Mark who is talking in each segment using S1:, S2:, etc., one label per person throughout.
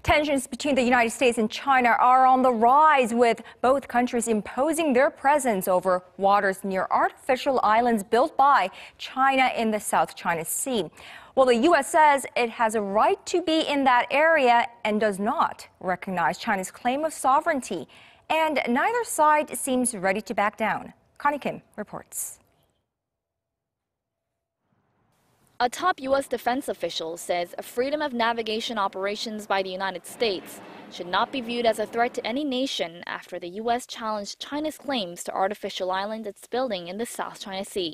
S1: Tensions between the United States and China are on the rise, with both countries imposing their presence over waters near artificial islands built by China in the South China Sea. Well, the U.S. says it has a right to be in that area and does not recognize China's claim of sovereignty. And neither side seems ready to back down. Connie Kim reports.
S2: A top U.S. defense official says freedom of navigation operations by the United States should not be viewed as a threat to any nation after the U.S. challenged China's claims to artificial islands it's building in the South China Sea.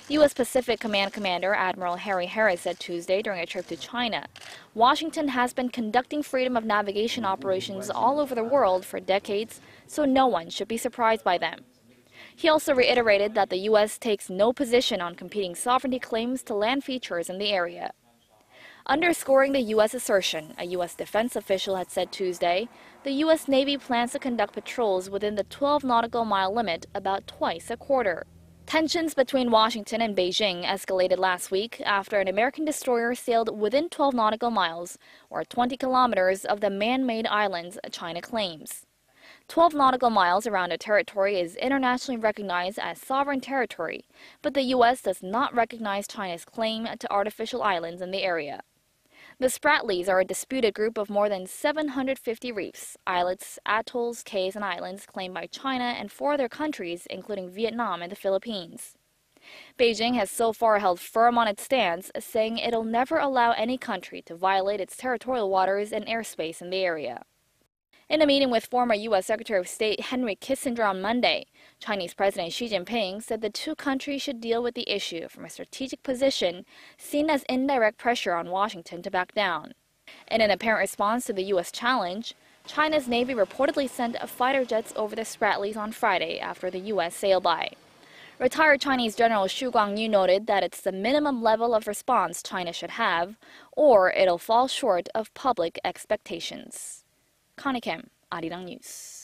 S2: U.S. Pacific Command Commander Admiral Harry Harris said Tuesday during a trip to China, Washington has been conducting freedom of navigation operations all over the world for decades, so no one should be surprised by them. He also reiterated that the U.S. takes no position on competing sovereignty claims to land features in the area. Underscoring the U.S. assertion, a U.S. defense official had said Tuesday, the U.S. Navy plans to conduct patrols within the 12 nautical mile limit about twice a quarter. Tensions between Washington and Beijing escalated last week after an American destroyer sailed within 12 nautical miles, or 20 kilometers, of the man-made islands China claims. 12 nautical miles around a territory is internationally recognized as sovereign territory, but the U.S. does not recognize China's claim to artificial islands in the area. The Spratlys are a disputed group of more than 750 reefs, islets, atolls, cays, and islands claimed by China and 4 other countries, including Vietnam and the Philippines. Beijing has so far held firm on its stance, saying it'll never allow any country to violate its territorial waters and airspace in the area. In a meeting with former U.S. Secretary of State Henry Kissinger on Monday, Chinese President Xi Jinping said the two countries should deal with the issue from a strategic position seen as indirect pressure on Washington to back down. In an apparent response to the U.S. challenge, China's Navy reportedly sent fighter jets over the Spratlys on Friday after the U.S. sailed by. Retired Chinese General Xu Guangyu noted that it's the minimum level of response China should have, or it'll fall short of public expectations. Connie Kim, Arirang News.